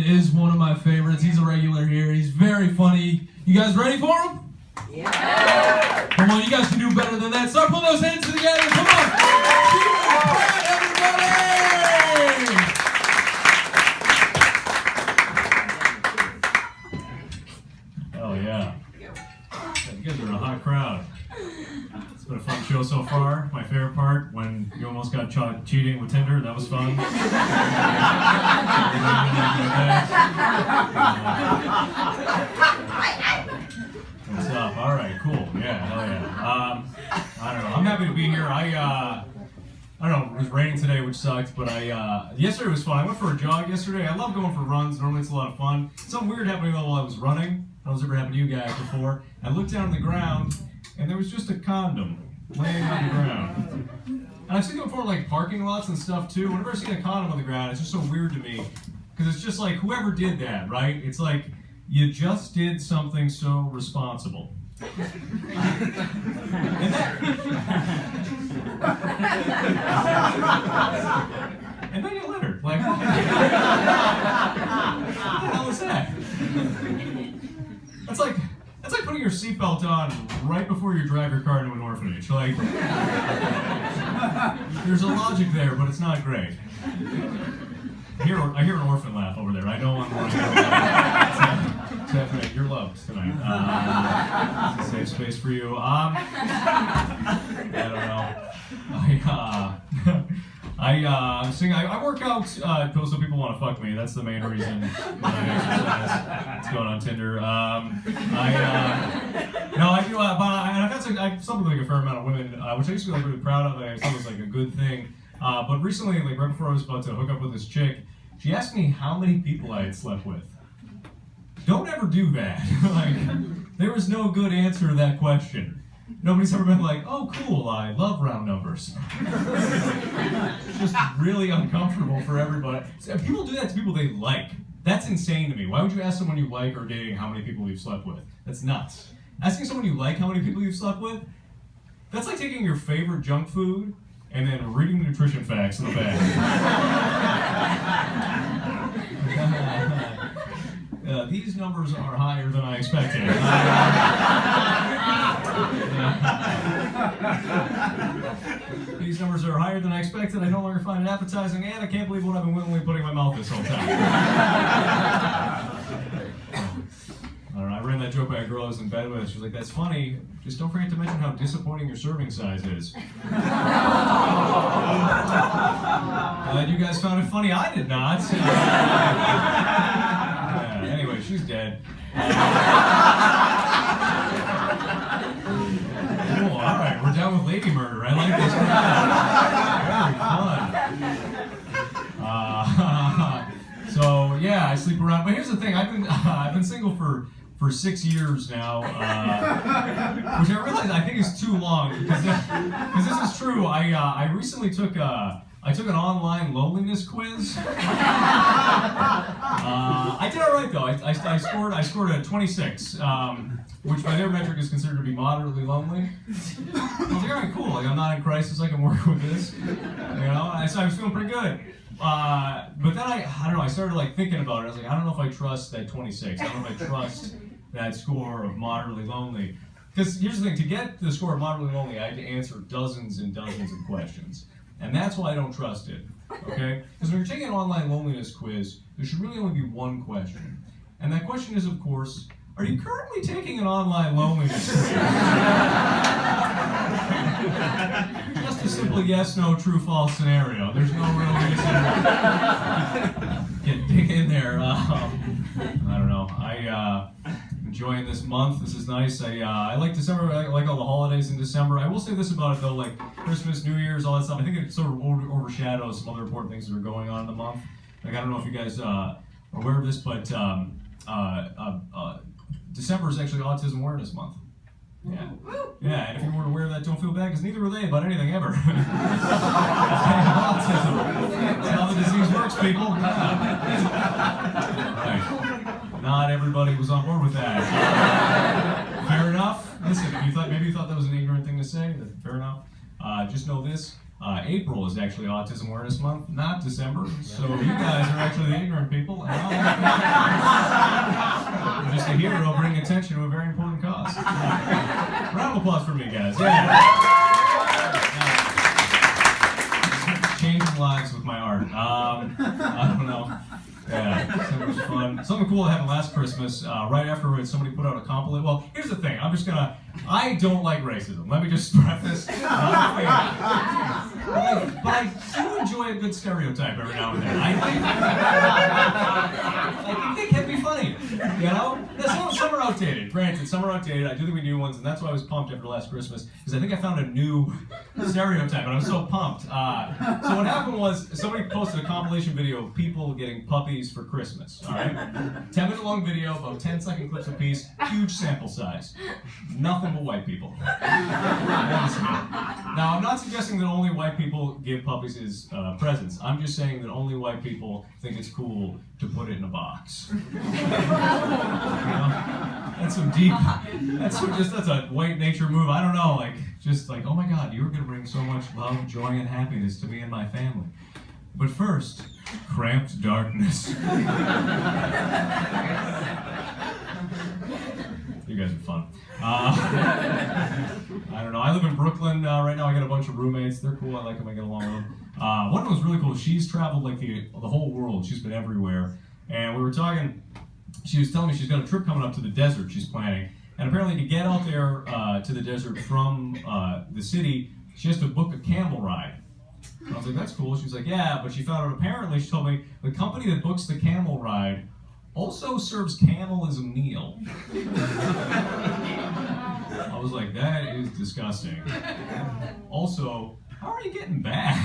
is one of my favorites. He's a regular here. He's very funny. You guys ready for him? Yeah. Come on, you guys can do better than that. Start putting those hands together. Come on. Pratt, everybody! Oh, yeah. You guys are a hot crowd. It's been a fun show so far. My favorite part, when you almost got caught cheating with Tinder, that was fun. What's up? All right, cool. Yeah, hell yeah. I don't know. I'm happy to be here. I don't know. It was raining today, which sucked, but yesterday was fun. I went for a jog yesterday. I love going for runs. Normally it's a lot of fun. Something weird happened while I was running. I don't know if it's ever happened to you guys before. I looked down on the ground, and there was just a condom laying on the ground. And I've seen it before, like parking lots and stuff too. Whenever I see a condom on the ground, it's just so weird to me, because it's just like whoever did that, right? It's like you just did something so responsible. And then you littered. Like, what the hell is that? That's like putting your seatbelt on right before you drive your car into an orphanage. Like, there's a logic there, but it's not great. I hear an orphan laugh over there. I know I'm going to Stephanie, you're loved tonight. It's a safe space for you. I don't know. I work out so people want to fuck me. That's the main reason that I exercise. It's going on Tinder. I do. But I've slept with like a fair amount of women, which I used to be like really proud of. I thought it was like a good thing. But recently, like right before I was about to hook up with this chick, she asked me how many people I had slept with. Don't ever do that. Like, there was no good answer to that question. Nobody's ever been like, oh cool, I love round numbers. It's just really uncomfortable for everybody. People do that to people they like. That's insane to me. Why would you ask someone you like or dating how many people you've slept with? That's nuts. Asking someone you like how many people you've slept with, that's like taking your favorite junk food and then reading the nutrition facts in the bag. These numbers are higher than I expected. These numbers are higher than I expected. I no longer find it appetizing, and I can't believe what I've been willingly putting in my mouth this whole time. I don't know, I ran that joke by a girl I was in bed with. She was like, that's funny, just don't forget to mention how disappointing your serving size is. Glad you guys found it funny. I did not. Anyway, she's dead. Cool, alright, we're down with lady murder. I like this. Very fun. So yeah, I sleep around. But here's the thing, I've been single for 6 years now, which I realize I think is too long, because this is true. I recently took an online loneliness quiz. I did all right though. I scored a 26, which by their metric is considered to be moderately lonely. I was like, all right, cool. Like, I'm not in crisis. I can work with this. You know, so I was feeling pretty good. But then I don't know. I started like thinking about it. I was like, I don't know if I trust that 26. I don't know if I trust that score of moderately lonely. Because here's the thing: to get the score of moderately lonely, I had to answer dozens and dozens of questions. And that's why I don't trust it, okay? Because when you're taking an online loneliness quiz, there should really only be one question. And that question is, of course, are you currently taking an online loneliness quiz? Just a simple yes, no, true, false scenario. There's no real reason to dig in there. I don't know. Enjoying this month. This is nice. I like December. I like all the holidays in December. I will say this about it though, like Christmas, New Year's, all that stuff. I think it sort of overshadows some other important things that are going on in the month. Like, I don't know if you guys are aware of this, but December is actually Autism Awareness Month. Yeah. Yeah, and if you weren't aware of that, don't feel bad, because neither were they about anything ever. Autism. That's how the disease works, people. Right. Not everybody was on board with that. Fair enough. Listen, maybe you thought that was an ignorant thing to say. Fair enough. Just know this: April is actually Autism Awareness Month, not December. So you guys are actually the ignorant people. And I'm just a hero bringing attention to a very important cause. Round of applause for me, guys. Yeah. Changing lives with my art. I don't know. Yeah, so much fun. Something cool that happened last Christmas, right afterwards, somebody put out a compilation. Well, here's the thing. I don't like racism. Let me just preface. But I do enjoy a good stereotype every now and then. I think they can be funny. You know? Some are outdated. Granted, some are outdated. I do think we new ones, and that's why I was pumped after last Christmas, because I think I found a new stereotype, and I was so pumped. So what happened was, somebody posted a compilation video of people getting puppies for Christmas, all right? 10-minute long video, about 10-second clips apiece, huge sample size. Nothing but white people. Now, I'm not suggesting that only white people give puppies as presents. I'm just saying that only white people think it's cool to put it in a box. You know? That's some deep, that's a white nature move. I don't know, just like, oh my God, you were gonna bring so much love, joy, and happiness to me and my family. But first, cramped darkness. You guys are fun. I don't know. I live in Brooklyn right now. I got a bunch of roommates. They're cool. I like them. I get along with them. One of them was really cool. She's traveled like the whole world. She's been everywhere. And we were talking. She was telling me she's got a trip coming up to the desert she's planning. And apparently to get out there to the desert from the city, she has to book a camel ride. And I was like, that's cool. She was like, yeah. But she found out apparently, she told me, the company that books the camel ride also serves camel as a meal. I was like, that is disgusting. Also, how are you getting back?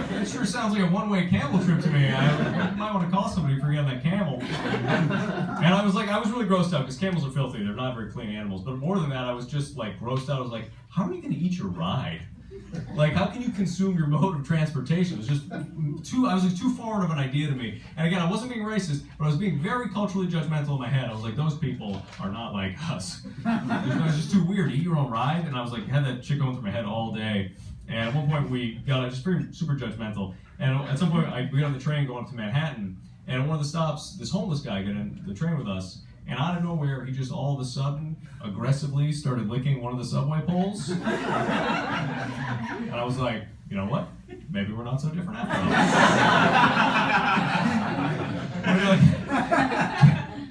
That sure sounds like a one-way camel trip to me. I might want to call somebody for getting that camel. And I was really grossed out because camels are filthy. They're not very clean animals. But more than that, I was just like grossed out. I was like, how are you going to eat your ride? Like, how can you consume your mode of transportation? It was just too foreign of an idea to me. And again, I wasn't being racist, but I was being very culturally judgmental in my head. I was like, those people are not like us. It was just too weird to eat your own ride. And I was like, had that shit going through my head all day. And at one point we got just pretty super judgmental. And at some point we got on the train going up to Manhattan. And at one of the stops, this homeless guy got in the train with us. And out of nowhere, he just all of a sudden, aggressively started licking one of the subway poles. And I was like, you know what? Maybe we're not so different after all. And you're like,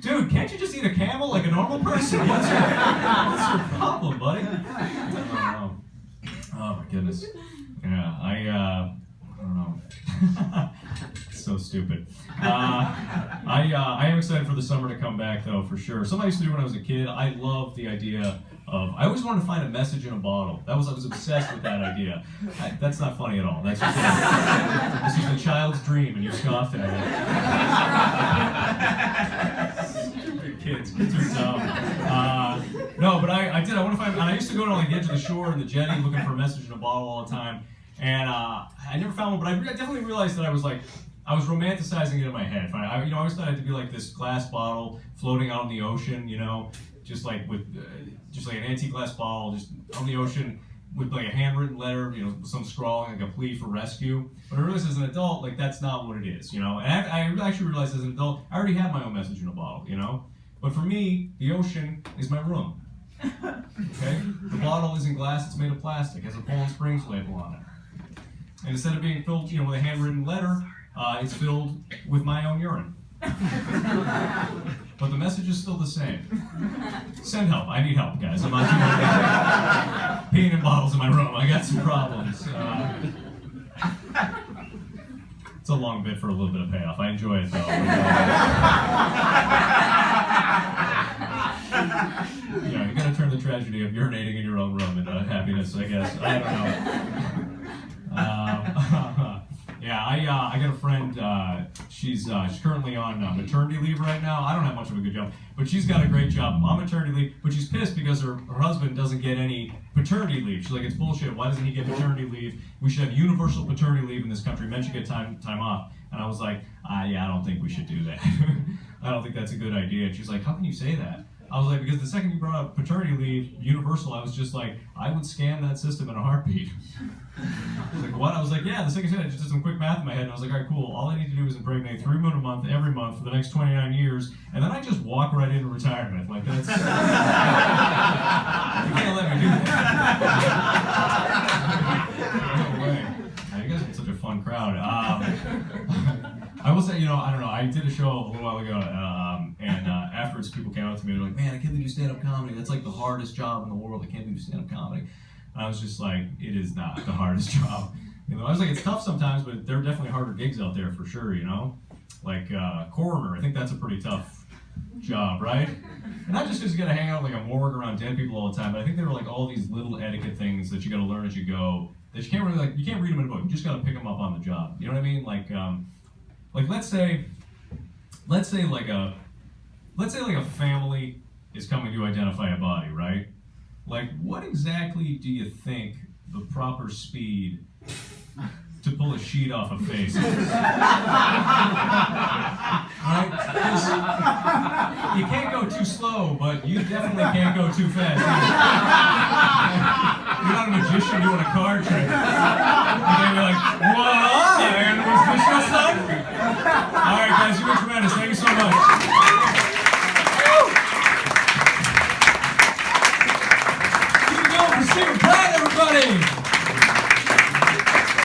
dude, can't you just eat a camel like a normal person? What's your problem, buddy? I don't know. Oh my goodness. Yeah, I don't know. So stupid. I am excited for the summer to come back, though, for sure. Something I used to do when I was a kid. I loved the idea of. I always wanted to find a message in a bottle. I was obsessed with that idea. That's not funny at all. That's just a child's dream, and you scoffed at it. Stupid kids. Kids are dumb. No, but I did. I want to find. And I used to go to like the edge of the shore and the jetty looking for a message in a bottle all the time. And I never found one, but I definitely realized that I was romanticizing it in my head. I always thought it had to be like this glass bottle floating out in the ocean, just like an antique glass bottle, just on the ocean with like a handwritten letter, some scrawling, like a plea for rescue. But I realized as an adult, like that's not what it is, And I actually realized as an adult, I already have my own message in a bottle, But for me, the ocean is my room. Okay? The bottle isn't glass, it's made of plastic, has a Poland Springs label on it. And instead of being filled, with a handwritten letter, it's filled with my own urine. But the message is still the same. Send help. I need help, guys. I'm not peeing in bottles in my room. I got some problems. It's a long bit for a little bit of payoff. I enjoy it, though. You gotta turn the tragedy of urinating in your own room into happiness, I guess. I don't know. I got a friend, she's currently on maternity leave right now. I don't have much of a good job, but she's got a great job on maternity leave, but she's pissed because her husband doesn't get any paternity leave. She's like, it's bullshit. Why doesn't he get maternity leave? We should have universal paternity leave in this country. Men should get time off. And I was like, I don't think we should do that. I don't think that's a good idea. And she's like, how can you say that? I was like, because the second you brought up paternity leave, universal, I was just like, I would scan that system in a heartbeat. I was like, what? I was like, yeah, the second I just did some quick math in my head, and I was like, all right, cool. All I need to do is impregnate 3 women a month, every month, for the next 29 years, and then I just walk right into retirement. Like, that's... You can't let me do that. No way. You guys are such a fun crowd. I will say, I don't know, I did a show a little while ago, and afterwards people came up to me and they're like, man, I can't believe you stand-up comedy. That's like the hardest job in the world. I can't believe you stand-up comedy. And I was just like, it is not the hardest job. I was like, it's tough sometimes, but there are definitely harder gigs out there for sure, Like coroner, I think that's a pretty tough job, right? And not just because you gotta hang out like a morgue around dead people all the time, but I think there are like all these little etiquette things that you gotta learn as you go that you can't really you can't read them in a book. You just gotta pick them up on the job. You know what I mean? Like let's say like a family is coming to identify a body, right? Like, what exactly do you think the proper speed to pull a sheet off a face is? Right? You can't go too slow, but you definitely can't go too fast either. You're not a magician doing a card trick. You're gonna be like, what?